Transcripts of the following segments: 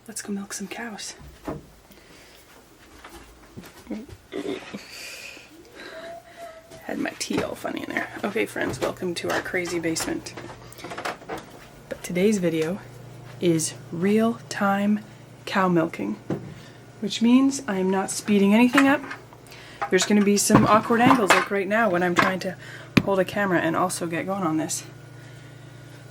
Let's go milk some cows. Had my tea all funny in there. Okay friends, welcome to our crazy basement. But today's video is real-time cow milking, which means I am not speeding anything up. There's going to be some awkward angles like right now when I'm trying to hold a camera and also get going on this.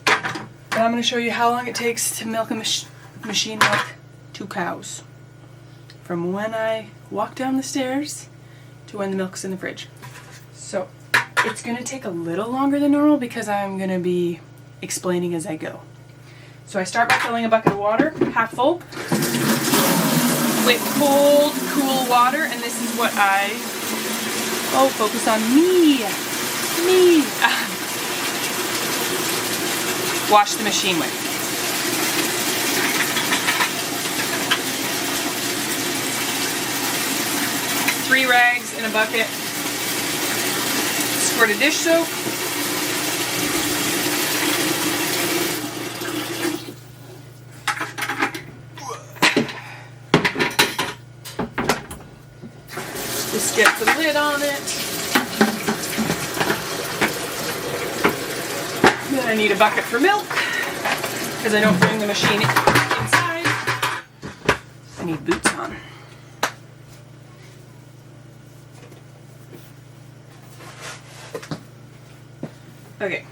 But I'm going to show you how long it takes to milk a machine milk 2 cows. From when I walk down the stairs to when the milk's in the fridge. So it's going to take a little longer than normal because I'm going to be explaining as I go. So I start by filling a bucket of water, half full, with cold, cool water, and this is what I, focus on me, wash the machine with. Three rags in a bucket, squirt of dish soap, just get the lid on it. Then I need a bucket for milk because I don't bring the machine inside. I need boots on. Okay,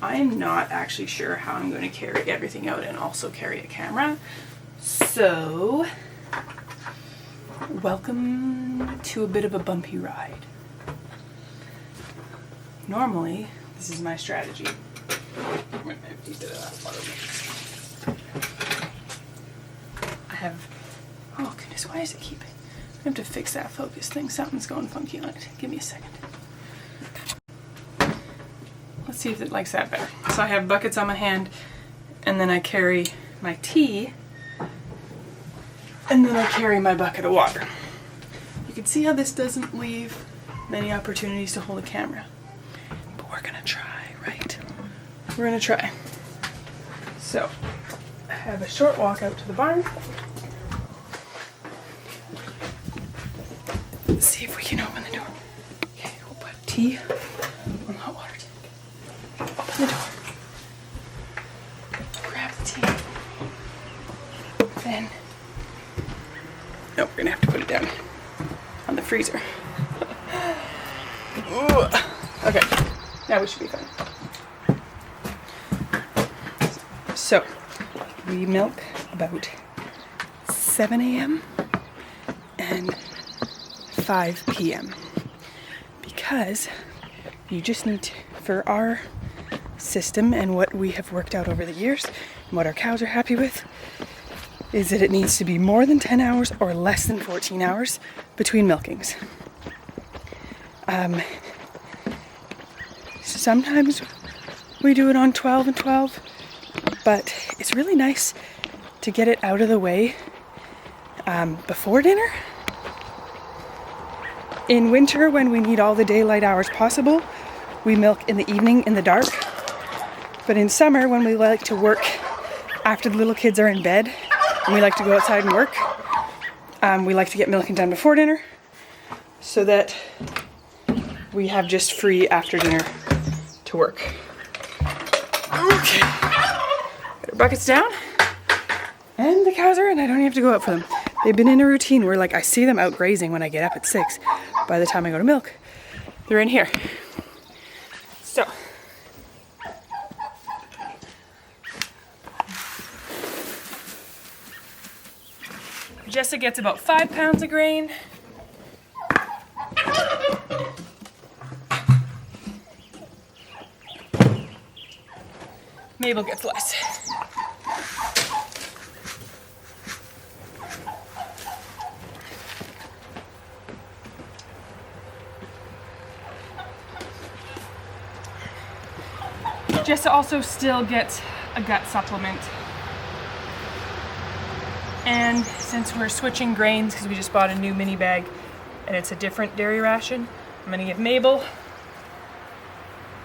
I am not actually sure how I'm going to carry everything out and also carry a camera. So, welcome to a bit of a bumpy ride. Normally, this is my strategy. I have, oh goodness, why is it keeping? I have to fix that focus thing. Something's going funky on it. Give me a second. Let's see if it likes that better. So I have buckets on my hand, and then I carry my tea, and then I carry my bucket of water. You can see how this doesn't leave many opportunities to hold a camera. But we're gonna try, right? We're gonna try. So, I have a short walk out to the barn. Let's see if we can open the door. Okay, we'll put tea on the hot water tank. Open the door. Grab the tea. Then, nope, we're gonna have to put it down on the freezer. Ooh. Okay, now we should be fine. So, we milk about 7 a.m. and 5 p.m. because you just need to, for our system and what we have worked out over the years and what our cows are happy with is that it needs to be more than 10 hours or less than 14 hours between milkings. Sometimes we do it on 12 and 12, but it's really nice to get it out of the way before dinner. In winter, when we need all the daylight hours possible, we milk in the evening in the dark. But in summer, when we like to work after the little kids are in bed, and we like to go outside and work, we like to get milking done before dinner, so that we have just free after dinner to work. Okay. Got our buckets down, and the cows are in. I don't even have to go out for them. They've been in a routine where, like, I see them out grazing when I get up at 6. By the time I go to milk, they're in here. So, Jessa gets about 5 pounds of grain. Mabel gets less. Jessa also still gets a gut supplement. And since we're switching grains, because we just bought a new mini bag and it's a different dairy ration, I'm gonna give Mabel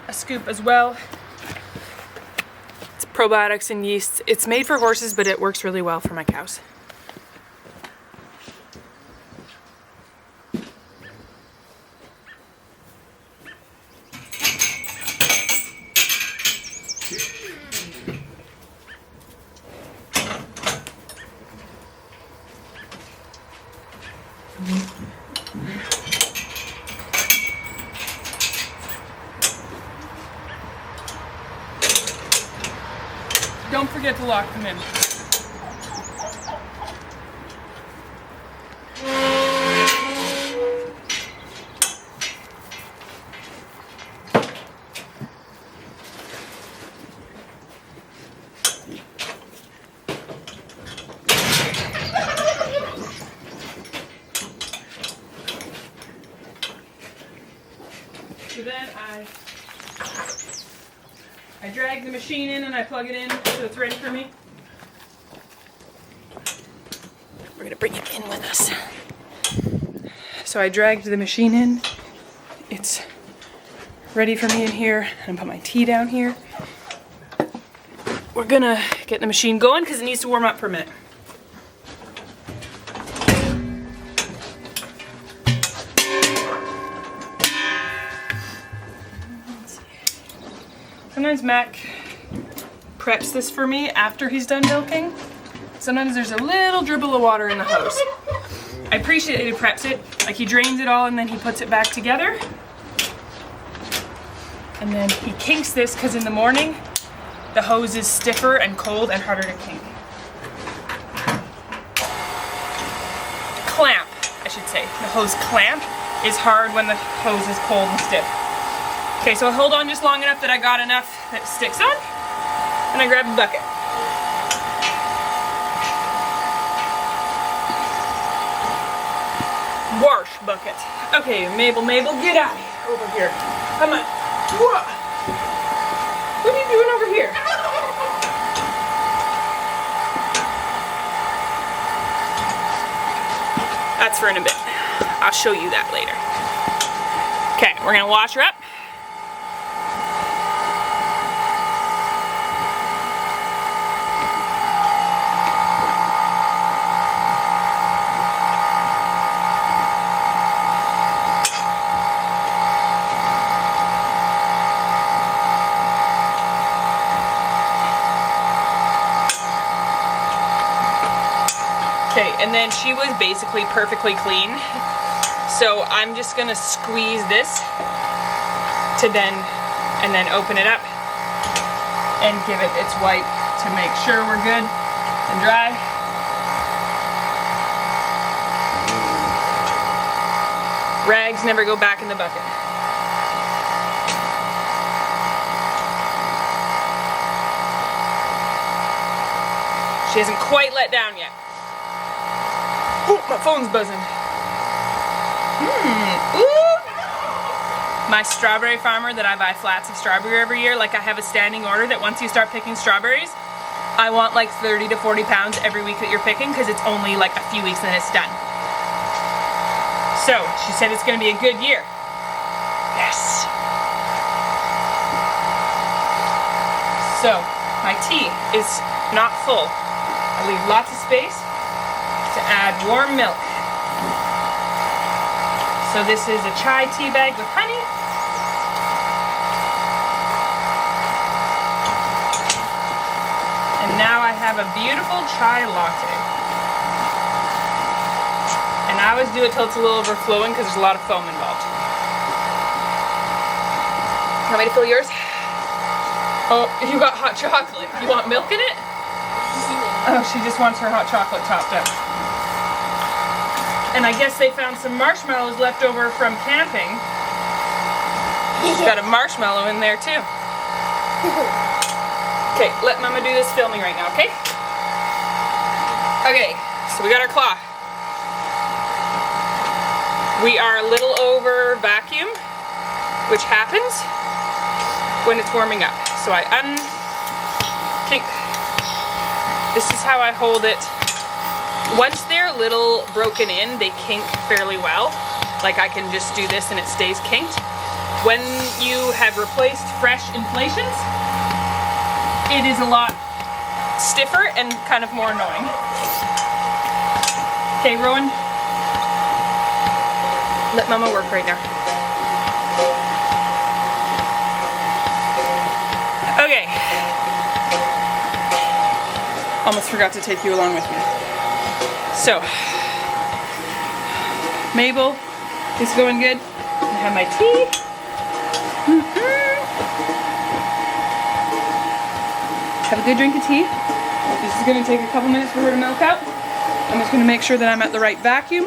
a scoop as well. It's probiotics and yeasts. It's made for horses, but it works really well for my cows. Don't forget to lock them in. So then I drag the machine in and I plug it in so it's ready for me. We're gonna bring it in with us. So I dragged the machine in. It's ready for me in here. I'm gonna put my tea down here. We're gonna get the machine going because it needs to warm up for a minute. Sometimes Mac preps this for me after he's done milking. Sometimes there's a little dribble of water in the hose. I appreciate that he preps it, like he drains it all and then he puts it back together. And then he kinks this because in the morning the hose is stiffer and cold and harder to kink. Clamp, I should say. The hose clamp is hard when the hose is cold and stiff. Okay, so I hold on just long enough that I got enough that sticks on, and I grab the bucket. Wash bucket. Okay, Mabel, get out of here, over here. Come on. Whoa. What are you doing over here? That's for in a bit. I'll show you that later. Okay, we're gonna wash her up. Okay, and then she was basically perfectly clean. So I'm just gonna squeeze this to then open it up and give it its wipe to make sure we're good and dry. Rags never go back in the bucket. She hasn't quite let down yet. Oh, my phone's buzzing. Ooh. My strawberry farmer that I buy flats of strawberry every year, like I have a standing order that once you start picking strawberries, I want like 30 to 40 pounds every week that you're picking because it's only like a few weeks and it's done. So, she said it's going to be a good year. Yes. So, my tea is not full. I leave lots of space to add warm milk. So this is a chai tea bag with honey. And now I have a beautiful chai latte. And I always do it till it's a little overflowing because there's a lot of foam involved. Want me to fill yours? Oh, you got hot chocolate. You want milk in it? Oh, she just wants her hot chocolate topped up. And I guess they found some marshmallows left over from camping. She's got a marshmallow in there too. Okay, let Mama do this filming right now, okay? Okay, so we got our claw. We are a little over vacuum, which happens when it's warming up. So I unkink. This is how I hold it. Once they're a little broken in, they kink fairly well. Like I can just do this and it stays kinked. When you have replaced fresh inflations, it is a lot stiffer and kind of more annoying. Okay, Rowan, let Mama work right now. Okay. Almost forgot to take you along with me. So, Mabel is going good. I have my tea. Have a good drink of tea. This is going to take a couple minutes for her to milk out. I'm just going to make sure that I'm at the right vacuum.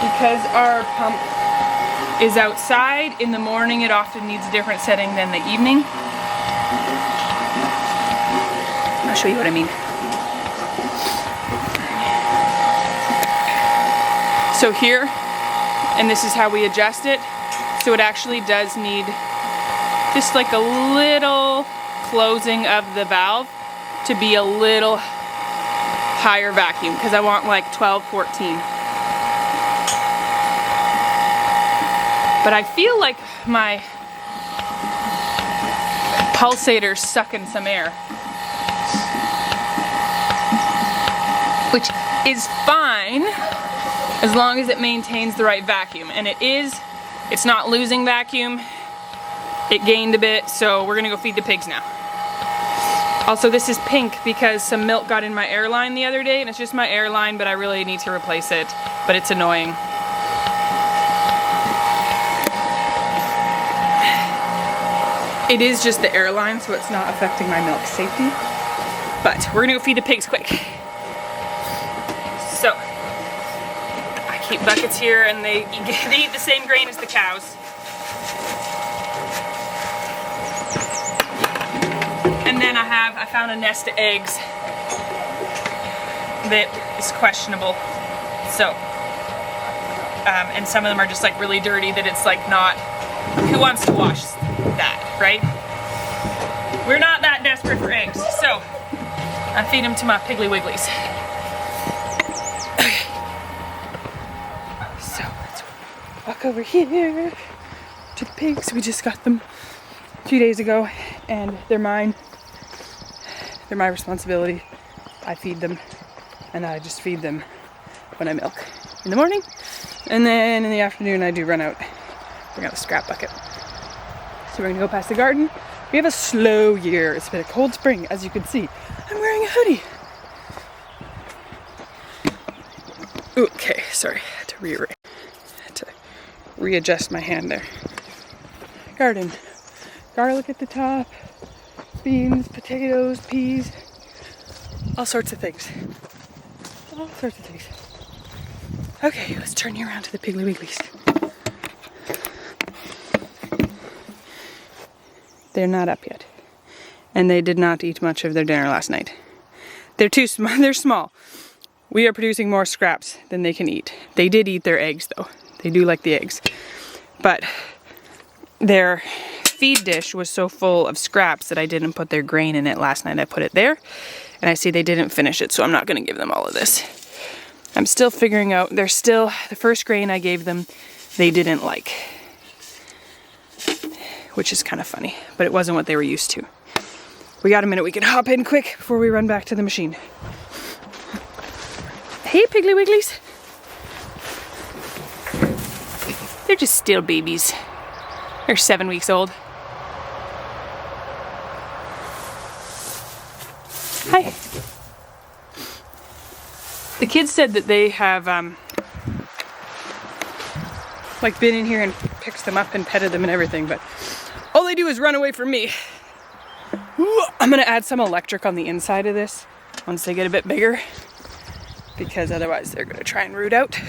Because our pump is outside, in the morning it often needs a different setting than the evening. I'll show you what I mean. So here, and this is how we adjust it. So it actually does need just like a little closing of the valve to be a little higher vacuum, because I want like 12, 14. But I feel like my pulsator's sucking some air, which is fine as long as it maintains the right vacuum. And it's not losing vacuum. It gained a bit, so we're gonna go feed the pigs now. Also, this is pink because some milk got in my air line the other day, and it's just my air line, but I really need to replace it, but it's annoying. It is just the air line, so it's not affecting my milk safety. But we're gonna go feed the pigs quick. So, I keep buckets here, and they eat the same grain as the cows. And then I found a nest of eggs that is questionable. So, and some of them are just like really dirty that it's like not, who wants to wash that, right? We're not that desperate for eggs. So, I feed them to my Piggly Wigglies. Okay. So, let's walk over here to the pigs. We just got them 2 days ago, and they're mine. They're my responsibility. I feed them, and I just feed them when I milk in the morning, and then in the afternoon I do run out, bring out a scrap bucket. So we're gonna go past the garden. We have a slow year. It's been a cold spring, as you can see. I'm wearing a hoodie. Okay, sorry, I had to readjust my hand there. Garden, garlic at the top. Beans, potatoes, peas, all sorts of things. All sorts of things. Okay, let's turn you around to the Piggly Wigglies. They're not up yet. And they did not eat much of their dinner last night. They're too small. They're small. We are producing more scraps than they can eat. They did eat their eggs though. They do like the eggs. But their feed dish was so full of scraps that I didn't put their grain in it last night. I put it there, and I see they didn't finish it, so I'm not going to give them all of this. I'm still figuring out, the first grain I gave them, they didn't like, which is kind of funny, but it wasn't what they were used to. We got a minute, we can hop in quick before we run back to the machine. Hey, Piggly Wigglies. They're just still babies. They're 7 weeks old. Hi. The kids said that they have like been in here and picked them up and petted them and everything, but all they do is run away from me. Ooh, I'm gonna add some electric on the inside of this once they get a bit bigger, because otherwise they're gonna try and root out.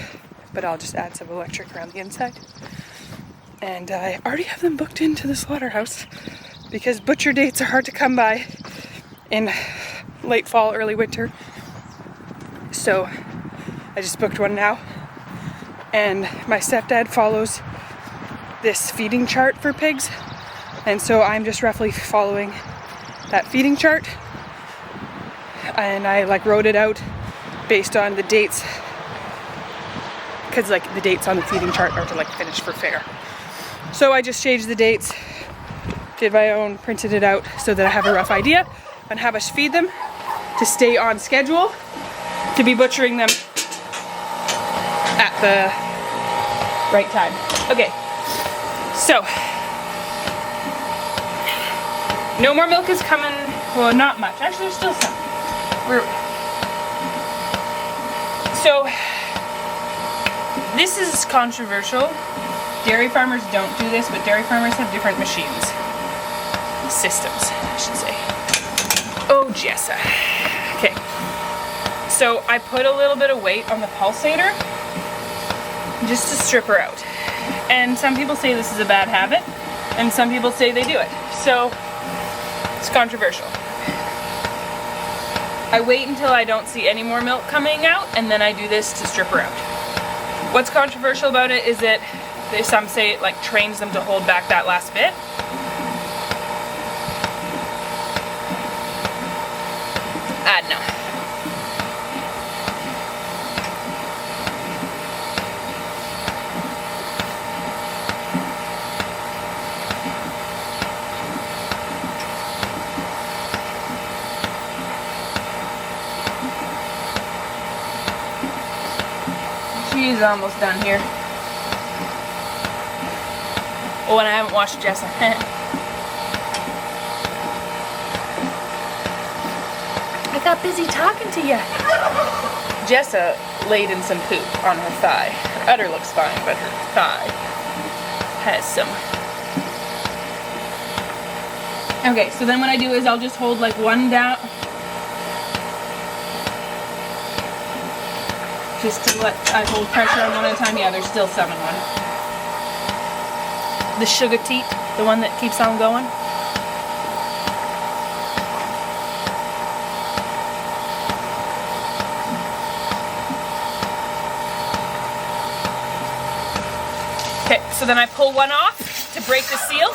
But I'll just add some electric around the inside. And I already have them booked into the slaughterhouse because butcher dates are hard to come by in late fall, early winter. So I just booked one now. And my stepdad follows this feeding chart for pigs. And so I'm just roughly following that feeding chart. And I wrote it out based on the dates, because the dates on the feeding chart are to finish for fair. So I just changed the dates did my own, printed it out so that I have a rough idea on how much to feed them to stay on schedule, to be butchering them at the right time. Okay, so no more milk is coming. Well, not much. Actually, there's still some. So this is controversial. Dairy farmers don't do this, but dairy farmers have different machines. Systems, I should say. Oh, Jessa. Okay. So I put a little bit of weight on the pulsator just to strip her out. And some people say this is a bad habit, and some people say they do it. So it's controversial. I wait until I don't see any more milk coming out, and then I do this to strip her out. What's controversial about it is that some say it like trains them to hold back that last bit. No. She's almost done here. Oh, and I haven't watched Jessa. I got busy talking to you. Jessa laid in some poop on her thigh. Her udder looks fine, but her thigh has some. Okay, so then what I do is I'll just hold like one down. Just to let I hold pressure on one at a time. Yeah, there's still some in one. The sugar teat, the one that keeps on going. Okay, so then I pull one off to break the seal.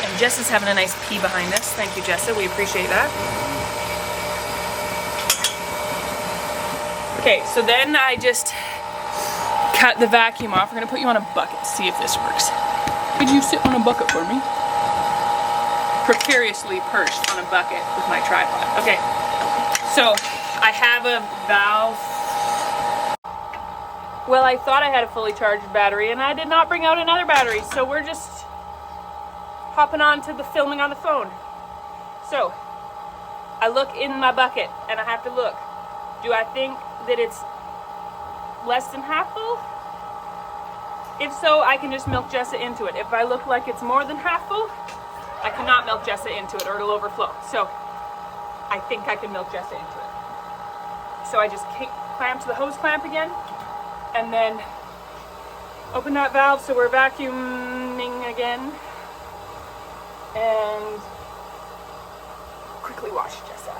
And Jessa's having a nice pee behind us. Thank you, Jessa. We appreciate that. Okay, so then I just cut the vacuum off. We're gonna put you on a bucket to see if this works. Could you sit on a bucket for me? Precariously perched on a bucket with my tripod. Okay, so I have a valve. Well, I thought I had a fully charged battery and I did not bring out another battery, so we're just hopping on to the filming on the phone. So, I look in my bucket and I have to look. Do I think that it's less than half full? If so, I can just milk Jessa into it. If I look like it's more than half full, I cannot milk Jessa into it or it'll overflow. So, I think I can milk Jessa into it. So I just clamp to the hose clamp again, and then open that valve so we're vacuuming again, and quickly wash Jessa.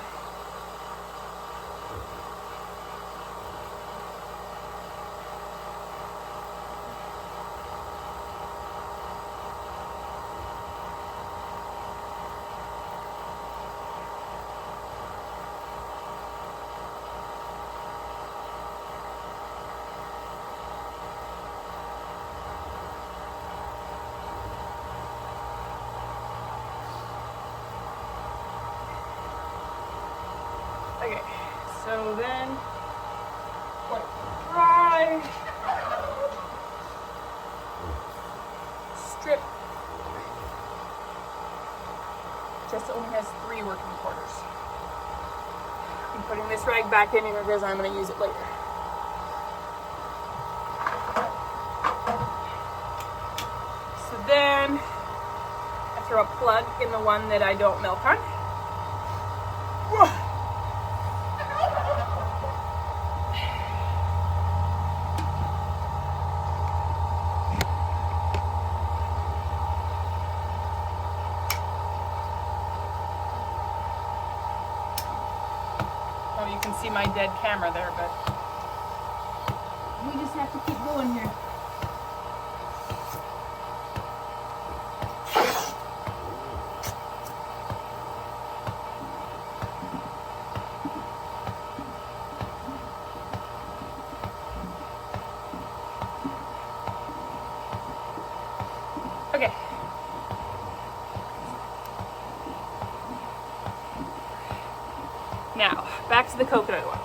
Okay, so then let it dry. Strip. Jessa only has 3 working quarters. I'm putting this rag back in here because I'm going to use it later. So then I throw a plug in the one that I don't milk on. Whoa. You can see my dead camera there, but we just have to keep going here. Okay, Now, back to the coconut oil.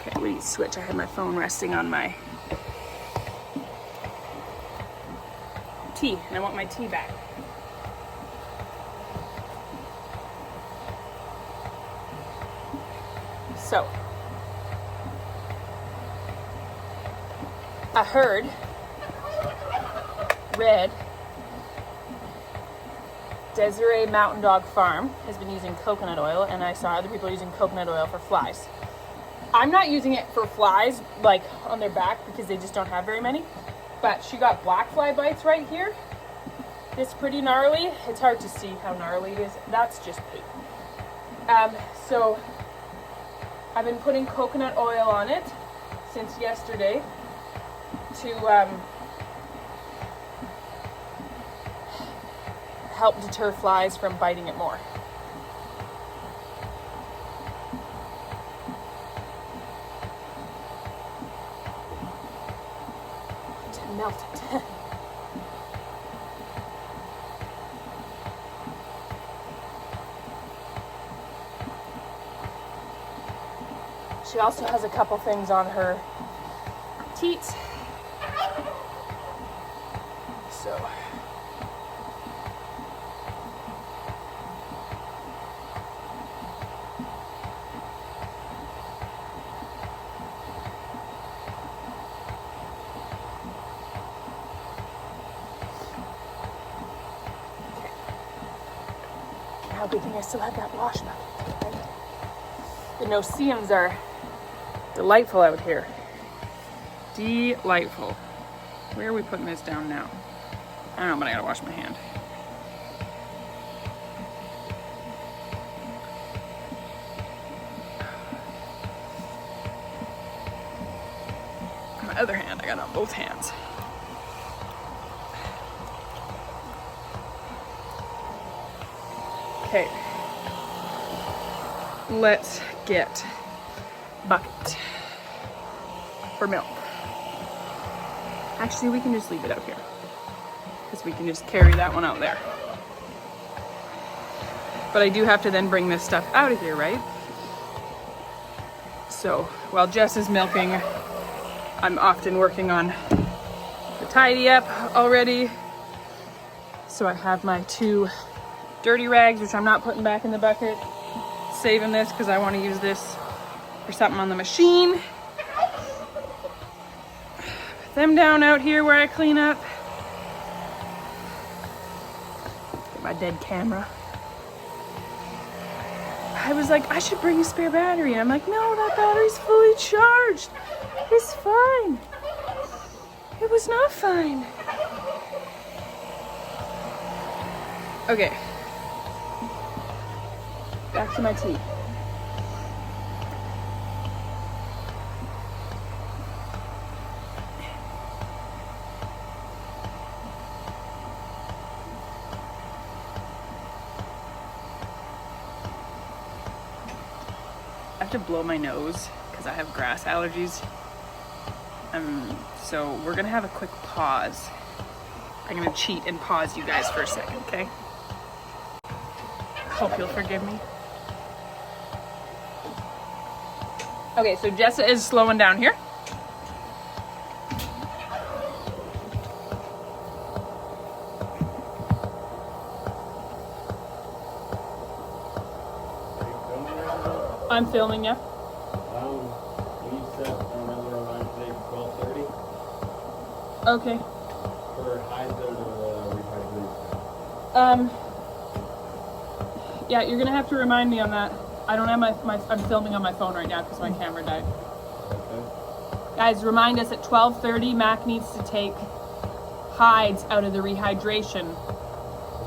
Okay, we need to switch. I had my phone resting on my tea, and I want my tea back. So, I read Desiree Mountain Dog Farm has been using coconut oil, and I saw other people using coconut oil for flies. I'm not using it for flies, like on their back, because they just don't have very many. But she got black fly bites right here. It's pretty gnarly. It's hard to see how gnarly it is. That's just poop. So I've been putting coconut oil on it since yesterday to help deter flies from biting it more. To melt it. She also has a couple things on her teats. So now, good thing I still have that wash bucket, right? The no-see-ums are delightful out here. Delightful. Where are we putting this down now? I don't know, but I gotta wash my hand. My other hand, I got it on both hands. Okay. Let's get bucket for milk. Actually, we can just leave it out here because we can just carry that one out there. But I do have to then bring this stuff out of here, right? So while Jess is milking, I'm often working on the tidy up already. So I have my 2 dirty rags, which I'm not putting back in the bucket. Saving this because I want to use this for something on the machine. Put them down out here where I clean up. Get my dead camera. I was like, I should bring a spare battery. And I'm like, no, that battery's fully charged. It's fine. It was not fine. Okay. Back to my tea. I have to blow my nose because I have grass allergies. So we're gonna have a quick pause. I'm gonna cheat and pause you guys for a second, okay? Hope you'll forgive me. Okay, so Jessa is slowing down here. I'm filming, yeah. We set another alarm today for 12:30. Okay. For hides out of refrigeration. Yeah, you're gonna have to remind me on that. I don't have I'm filming on my phone right now because my camera died. Okay. Guys, remind us at 12:30, Mac needs to take hides out of the rehydration.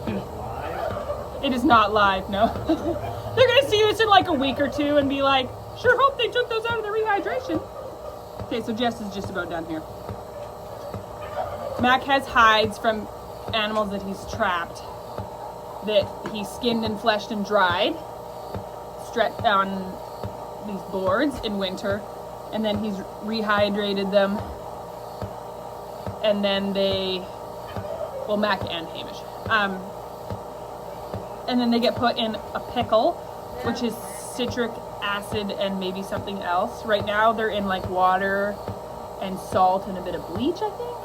Is it live? It is not live, no. They're gonna see this in like a week or two and be like, sure hope they took those out of the rehydration. Okay, so Jess is just about done here. Mac has hides from animals that he's trapped, that he skinned and fleshed and dried, stretched on these boards in winter, and then he's rehydrated them, and then Mac and Hamish, and then they get put in a pickle, which is citric acid and maybe something else. Right now they're in like water and salt and a bit of bleach, I think.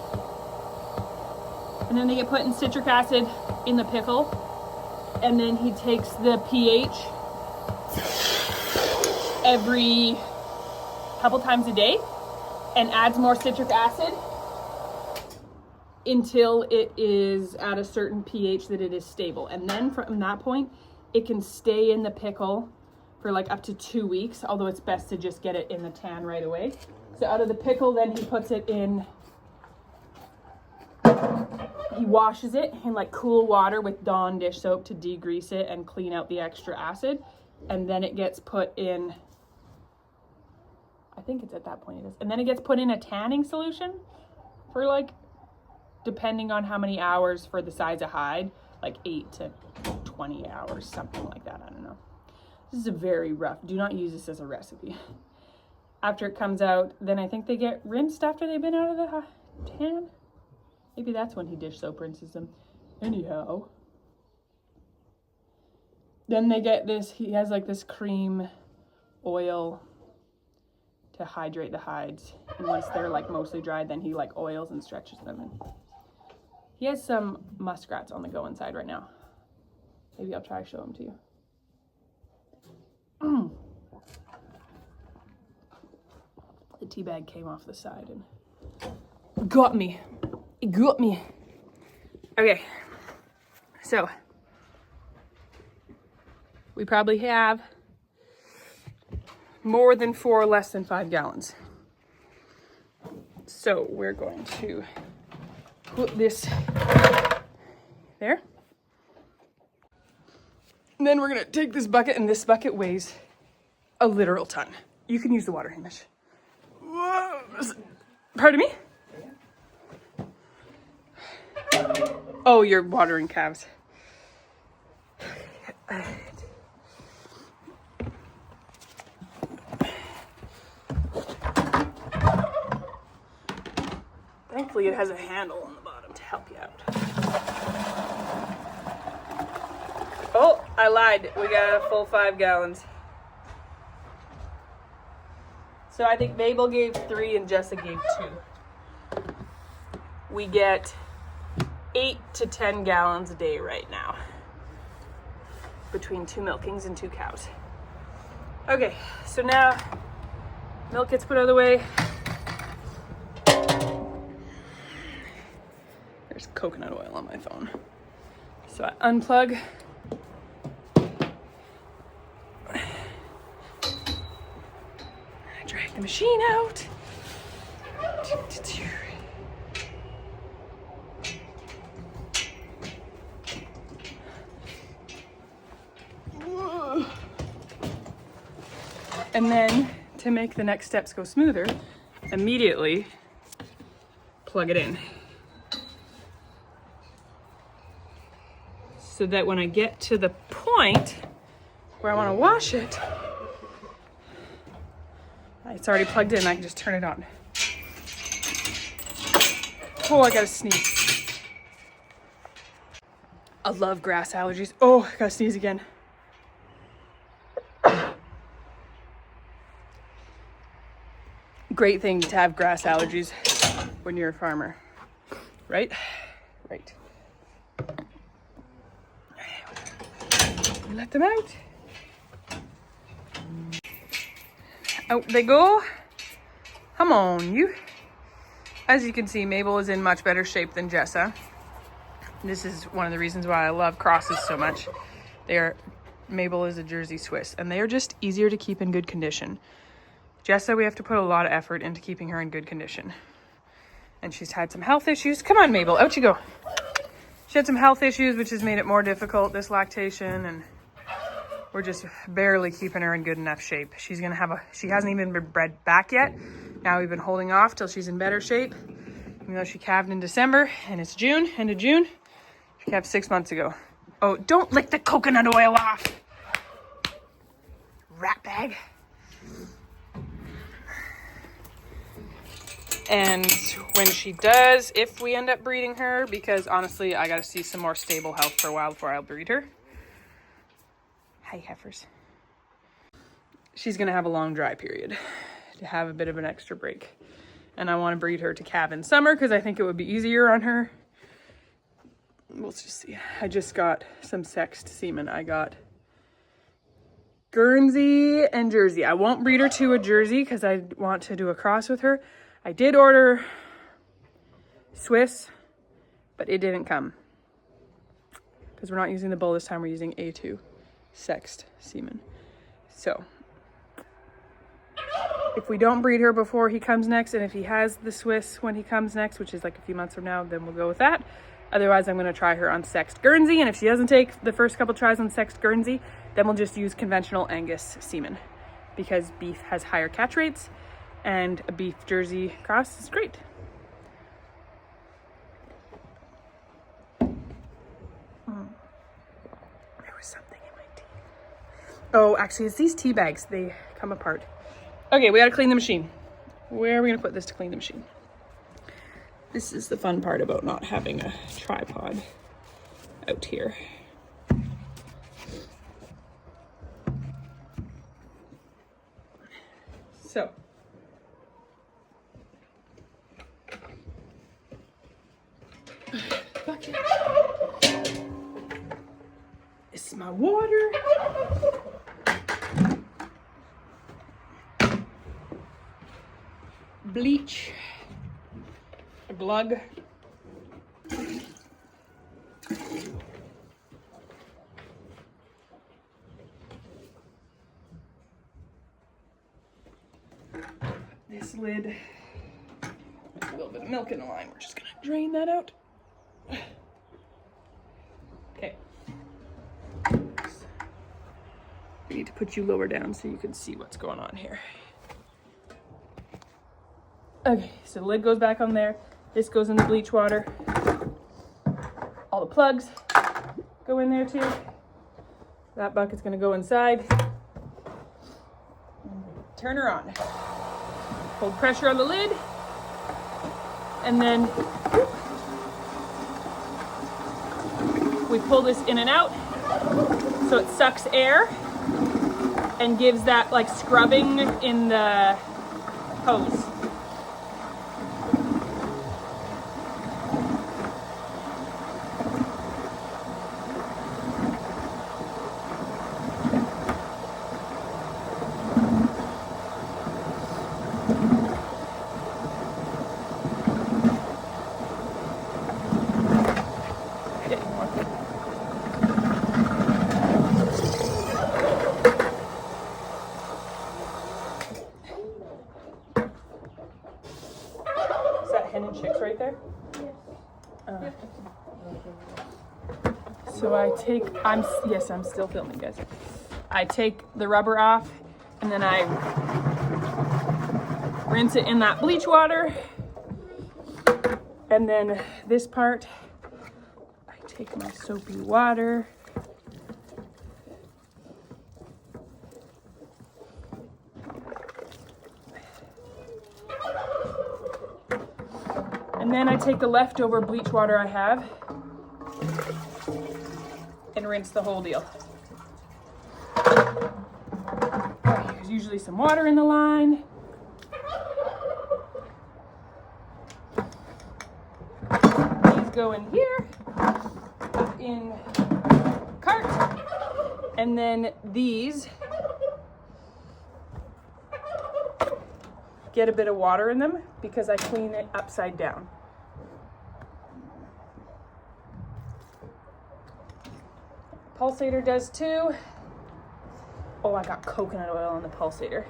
And then they get put in citric acid in the pickle, and then he takes the pH every couple times a day and adds more citric acid until it is at a certain pH that it is stable. And then from that point, it can stay in the pickle for like up to 2 weeks, although it's best to just get it in the tan right away. So out of the pickle, then he puts it in, he washes it in like cool water with Dawn dish soap to degrease it and clean out the extra acid. And then it gets put in, I think it's at that point it is. And then it gets put in a tanning solution for like, depending on how many hours for the size of hide, like 8 to 20 hours, something like that. I don't know. This is a very rough, do not use this as a recipe. After it comes out, then I think they get rinsed after they've been out of the tan. Maybe that's when he dish soap rinses them. Anyhow. Then they get this, he has like this cream oil to hydrate the hides. And once they're like mostly dried, then he like oils and stretches them. And he has some muskrats on the go inside right now. Maybe I'll try to show them to you. The tea bag came off the side and got me. It got me. Okay, so we probably have more than 4, less than 5 gallons. So we're going to put this there. And then we're gonna take this bucket, and this bucket weighs a literal ton. You can use the water, Hamish. Whoa. Pardon me? Oh, you're watering calves. Thankfully, it has a handle on the bottom to help you out. Oh, I lied. We got a full 5 gallons. So I think Mabel gave 3 and Jessa gave 2. We get 8 to 10 gallons a day right now between 2 milkings and 2 cows. Okay, so now milk gets put out of the way. There's coconut oil on my phone. So I unplug. I drag the machine out. And then, to make the next steps go smoother, immediately plug it in. So that when I get to the point where I want to wash it, it's already plugged in, I can just turn it on. Oh, I gotta sneeze. I love grass allergies. Oh, I gotta sneeze again. Great thing to have grass allergies when you're a farmer, right? Right. Let them out. Out they go. Come on, you. As you can see, Mabel is in much better shape than Jessa. This is one of the reasons why I love crosses so much. Mabel is a Jersey Swiss, and they are just easier to keep in good condition. Jessa, we have to put a lot of effort into keeping her in good condition. And she's had some health issues. Come on, Mabel, out you go. She had some health issues, which has made it more difficult, this lactation, and we're just barely keeping her in good enough shape. She hasn't even been bred back yet. Now we've been holding off till she's in better shape. Even though she calved in December, and it's June, end of June. She calved 6 months ago. Oh, don't lick the coconut oil off. Rat bag. And when she does, if we end up breeding her, because honestly, I gotta see some more stable health for a while before I'll breed her. Hi, heifers. She's gonna have a long dry period to have a bit of an extra break. And I want to breed her to calve in summer because I think it would be easier on her. We'll just see. I just got some sexed semen. I got Guernsey and Jersey. I won't breed her to a Jersey because I want to do a cross with her. I did order Swiss, but it didn't come. Because we're not using the bull this time, we're using A2 sexed semen. So if we don't breed her before he comes next, and if he has the Swiss when he comes next, which is like a few months from now, then we'll go with that. Otherwise, I'm going to try her on sexed Guernsey, and if she doesn't take the first couple tries on sexed Guernsey, then we'll just use conventional Angus semen, because beef has higher catch rates, and a beef Jersey cross is great. There was something in my teeth. Oh, actually, it's these tea bags. They come apart. Okay, we got to clean the machine. Where are we going to put this to clean the machine? This is the fun part about not having a tripod out here. So, bucket. This is my water. Bleach. A glug. This lid. There's a little bit of milk in the line. We're just gonna drain that out. Okay. We need to put you lower down so you can see what's going on here. Okay, so the lid goes back on there. This goes in the bleach water. All the plugs go in there too. That bucket's gonna go inside. Turn her on. Hold pressure on the lid. And then we pull this in and out so it sucks air and gives that like scrubbing in the hose. Chicks right there? Yes. So I take, I'm still filming, guys. I take the rubber off and then I rinse it in that bleach water. And then this part, I take my soapy water. And then I take the leftover bleach water I have and rinse the whole deal. There's usually some water in the line. These go in here, up in cart, and then these get a bit of water in them because I clean it upside down. Pulsator does too. Oh, I got coconut oil on the pulsator.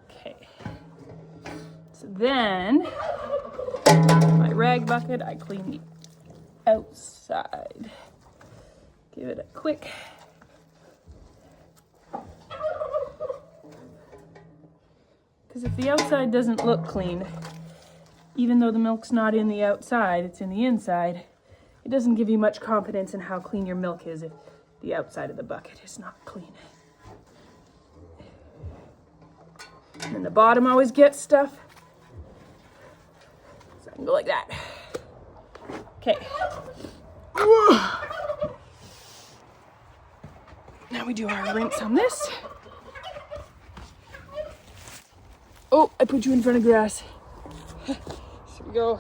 Okay. So then my rag bucket, I clean the outside. Give it a quick. Because if the outside doesn't look clean, even though the milk's not in the outside, it's in the inside, it doesn't give you much confidence in how clean your milk is if the outside of the bucket is not clean. And then the bottom always gets stuff. So I can go like that. Okay. Now we do our rinse on this. Oh, I put you in front of grass. Here we go.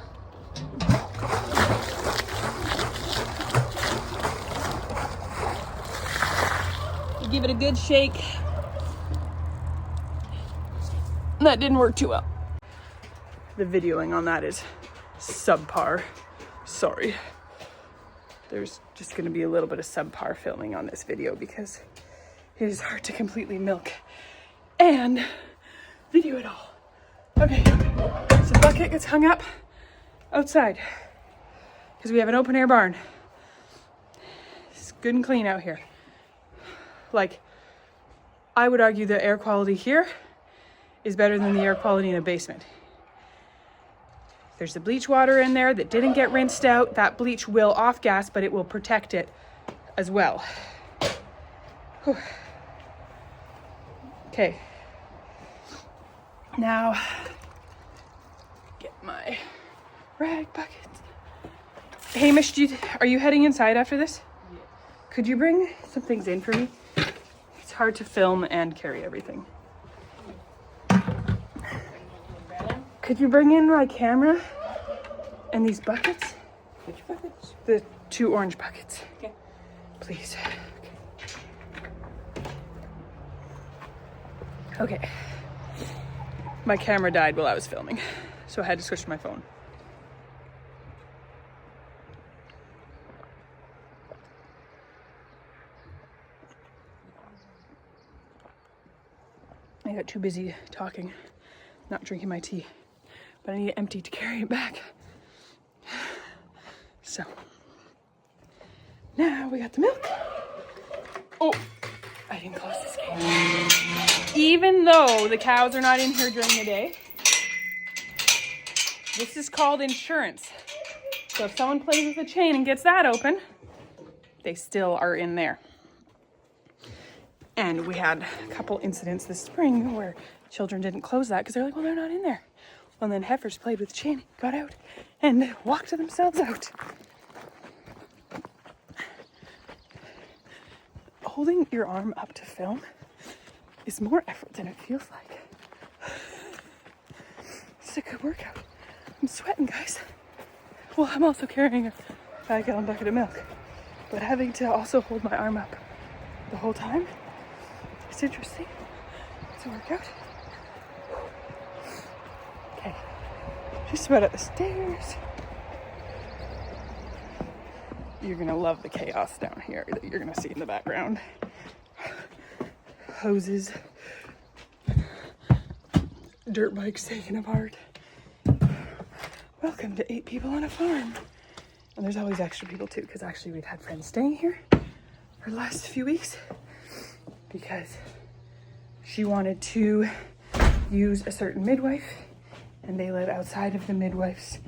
You give it a good shake. That didn't work too well. The videoing on that is subpar. Sorry. There's just going to be a little bit of subpar filming on this video because it is hard to completely milk and video it all. Okay, so the bucket gets hung up outside because we have an open air barn. It's good and clean out here. Like, I would argue the air quality here is better than the air quality in a basement. There's the bleach water in there that didn't get rinsed out. That bleach will off gas, but it will protect it as well. Whew. Okay. Now, get my rag bucket. Hamish, are you heading inside after this? Yeah. Could you bring some things in for me? It's hard to film and carry everything. Could you bring in my camera and these buckets? Which buckets? The 2 orange buckets. Okay. Please. Okay. My camera died while I was filming, so I had to switch to my phone. I got too busy talking, not drinking my tea. But I need it empty to carry it back. So, now we got the milk. Oh, I didn't close this gate. Even though the cows are not in here during the day, this is called insurance. So if someone plays with the chain and gets that open, they still are in there. And we had a couple incidents this spring where children didn't close that because they're like, well, they're not in there. Well, then heifers played with the chain, got out, and walked themselves out. Holding your arm up to film is more effort than it feels like. It's a good workout. I'm sweating, guys. Well, I'm also carrying a 5-gallon bucket of milk, but having to also hold my arm up the whole time, it's interesting. It's a workout. Okay, just about at the stairs. You're gonna love the chaos down here that you're gonna see in the background. Hoses, dirt bikes taken apart. Welcome to 8 people on a farm. And there's always extra people too, because actually we've had friends staying here for the last few weeks because she wanted to use a certain midwife and they live outside of the midwife's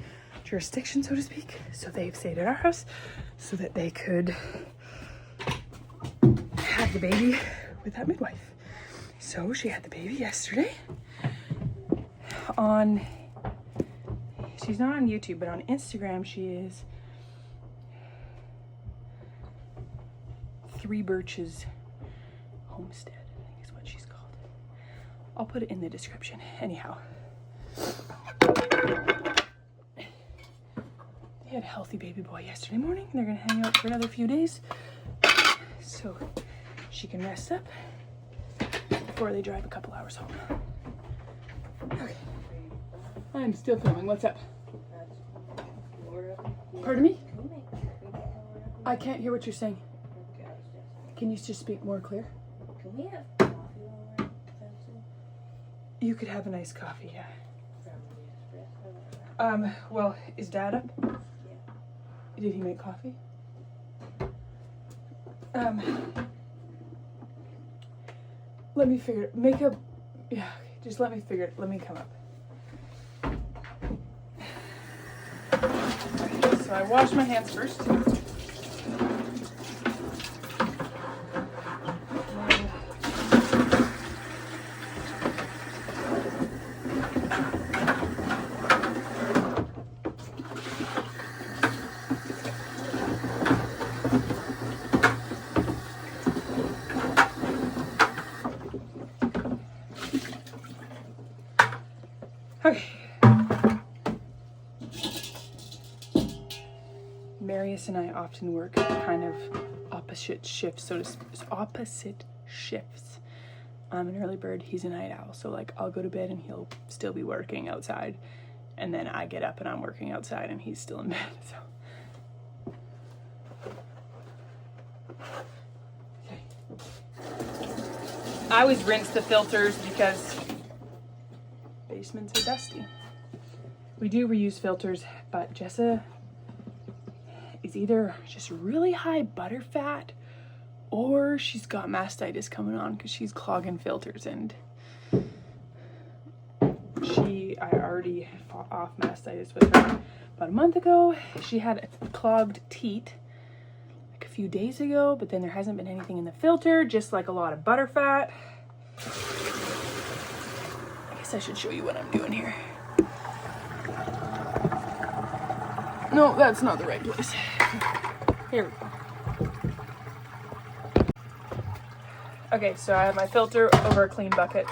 jurisdiction, so to speak. So they've stayed at our house so that they could have the baby with that midwife. So she had the baby yesterday on, she's not on YouTube, but on Instagram she is 3 Birches Homestead, I think is what she's called. I'll put it in the description. Anyhow, they had a healthy baby boy yesterday morning. They're gonna hang out for another few days so she can rest up before they drive a couple hours home. Okay, I'm still filming. What's up? Pardon me? I can't hear what you're saying. Can you just speak more clear? Can we have coffee while we're fencing? You could have a nice coffee, yeah. From the espresso? Well, is Dad up? Yeah. Did he make coffee? Let me figure it. Make a, yeah, just let me figure it. Let me come up. So I wash my hands first. Okay. Marius and I often work kind of opposite shifts, opposite shifts. I'm an early bird, he's a night owl. So like I'll go to bed and he'll still be working outside. And then I get up and I'm working outside and he's still in bed. So okay. I always rinse the filters because basements are dusty. We do reuse filters, but Jessa is either just really high butter fat or she's got mastitis coming on because she's clogging filters, and I already fought off mastitis with her about a month ago. She had a clogged teat like a few days ago, but then there hasn't been anything in the filter, just like a lot of butter fat. I guess I should show you what I'm doing here. No, that's not the right place. Here we go. Okay, so I have my filter over a clean bucket.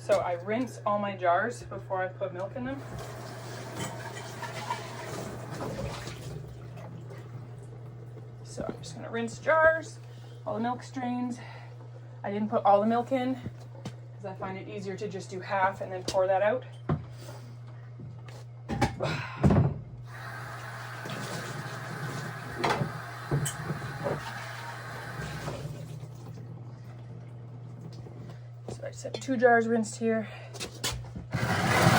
So I rinse all my jars before I put milk in them. So I'm just gonna rinse jars, all the milk strains. I didn't put all the milk in because I find it easier to just do half and then pour that out. I just have 2 jars rinsed here. And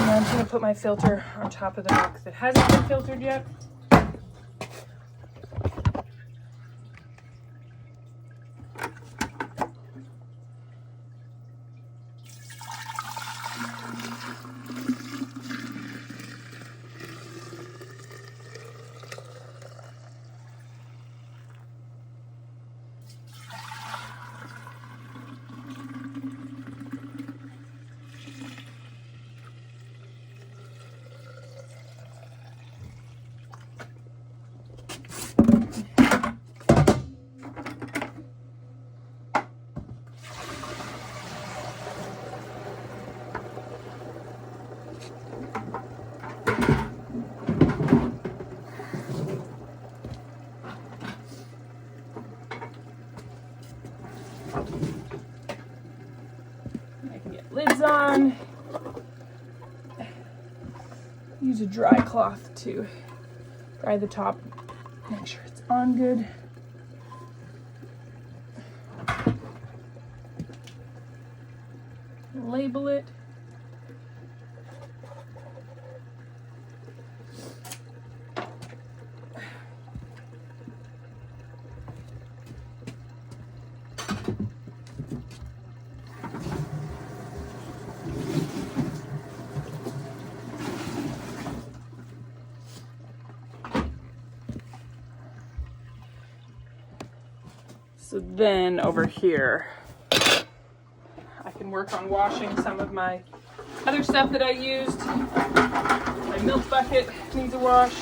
then I'm going to put my filter on top of the milk that hasn't been filtered yet. I can get lids on. Use a dry cloth to dry the top. Make sure it's on good. Label it. So then over here, I can work on washing some of my other stuff that I used. My milk bucket needs a wash.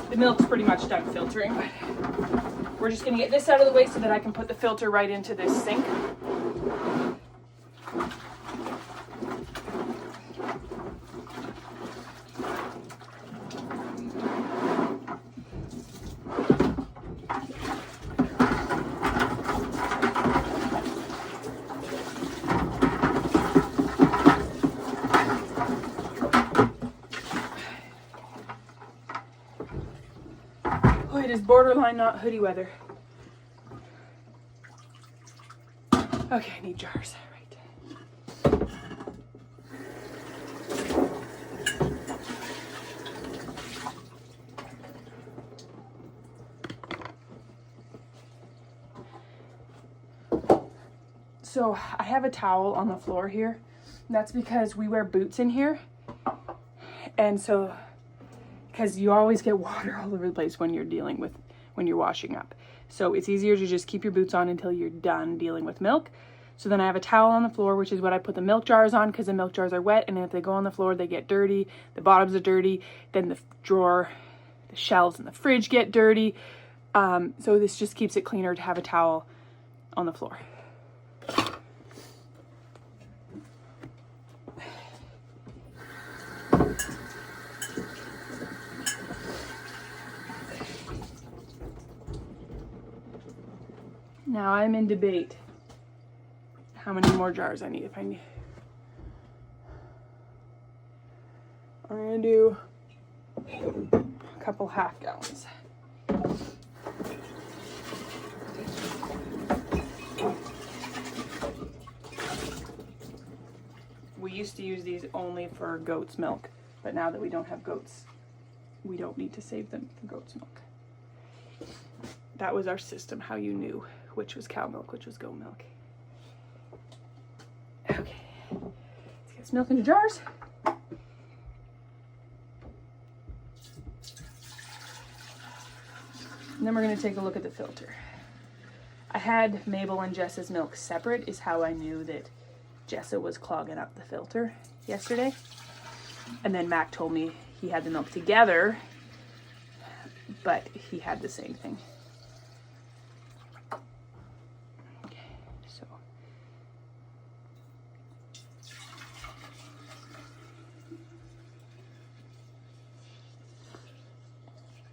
The milk's pretty much done filtering, but we're just gonna get this out of the way so that I can put the filter right into this sink. It is borderline not hoodie weather. Okay, I need jars. Right. So I have a towel on the floor here. That's because we wear boots in here. And so, because you always get water all over the place when you're washing up. So it's easier to just keep your boots on until you're done dealing with milk. So then I have a towel on the floor, which is what I put the milk jars on, because the milk jars are wet, and if they go on the floor, they get dirty. The bottoms are dirty. Then the drawer, the shelves in the fridge get dirty. So this just keeps it cleaner to have a towel on the floor. Now I'm in debate how many more jars I need. I'm gonna do a couple half gallons. We used to use these only for goat's milk, but now that we don't have goats, we don't need to save them for goat's milk. That was our system, how you knew which was cow milk, which was goat milk. Okay, let's get some milk into jars. And then we're gonna take a look at the filter. I had Mabel and Jessa's milk separate, is how I knew that Jessa was clogging up the filter yesterday. And then Mac told me he had the milk together, but he had the same thing.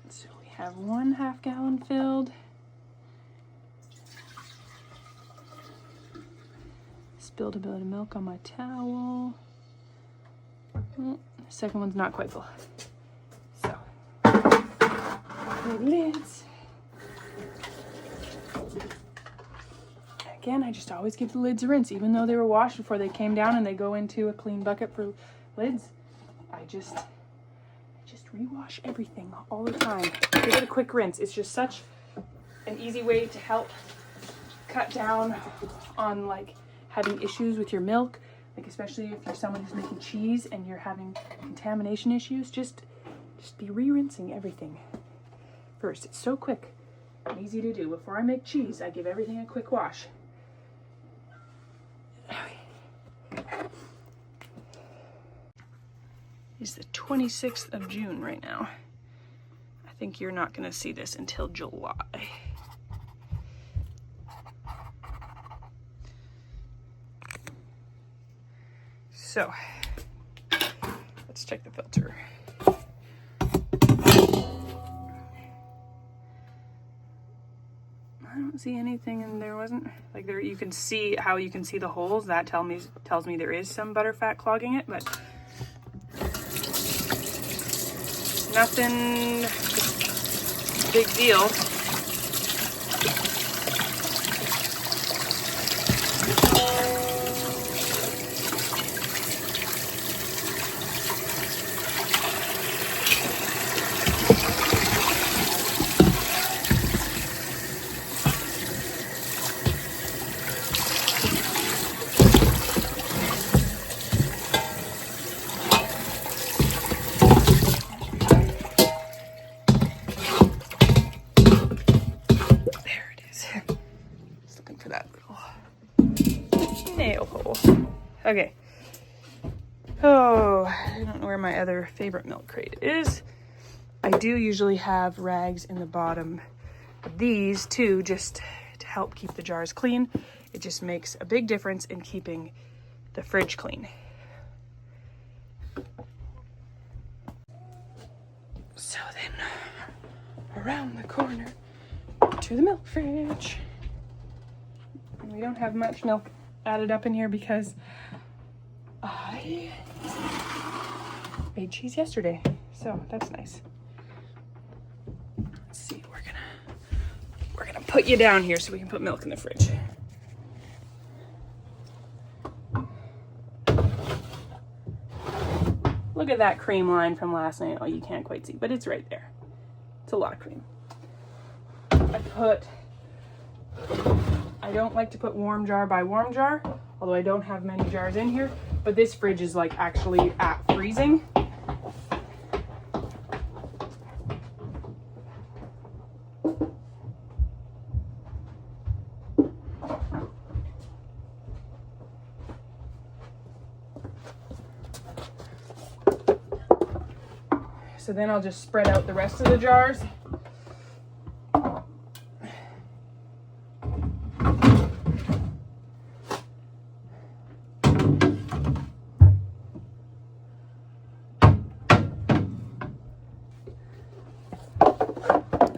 So we have 1/2 gallon filled. Spilled a bit of milk on my towel. The second one's not quite full. So, the lids. Again, I just always give the lids a rinse, even though they were washed before they came down and they go into a clean bucket for lids. I just rewash everything all the time. Give it a quick rinse. It's just such an easy way to help cut down on like having issues with your milk, like especially if you're someone who's making cheese and you're having contamination issues. Just be re-rinsing everything first. It's so quick and easy to do. Before I make cheese, I give everything a quick wash. It's the 26th of June right now. I think you're not going to see this until July. So, let's check the filter. I don't see anything, and there wasn't, like there, you can see how you can see the holes. That tells me there is some butterfat clogging it, but nothing big deal. Okay. Oh, I don't know where my other favorite milk crate is. I do usually have rags in the bottom of these too, just to help keep the jars clean. It just makes a big difference in keeping the fridge clean. So then, around the corner to the milk fridge. And we don't have much milk added up in here because I made cheese yesterday, so that's nice. Let's see, we're put you down here so we can put milk in the fridge. Look at that cream line from last night. Oh, you can't quite see, but it's right there. It's a lot of cream. I don't like to put warm jar by warm jar, although I don't have many jars in here, but this fridge is like actually at freezing. So then I'll just spread out the rest of the jars.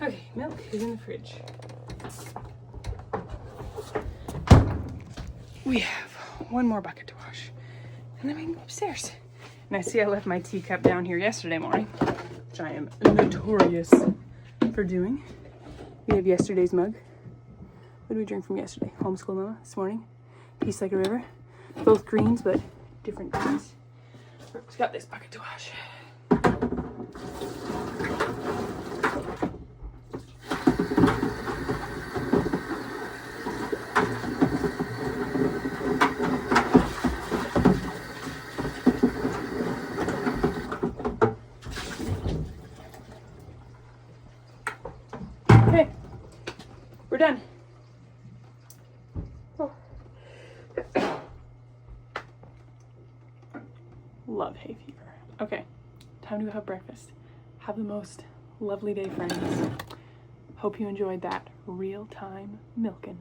Okay, milk is in the fridge. We have one more bucket to wash, and then we can go upstairs. And I see I left my teacup down here yesterday morning, which I am notorious for doing. We have yesterday's mug. What did we drink from yesterday? Homeschool Mama this morning. Peace Like a River. Both greens, but different greens. Brooke's got this bucket to wash. Okay, we're done. Oh. Love hay fever. Okay, time to go have breakfast. Have the most lovely day, friends. Hope you enjoyed that real-time milking.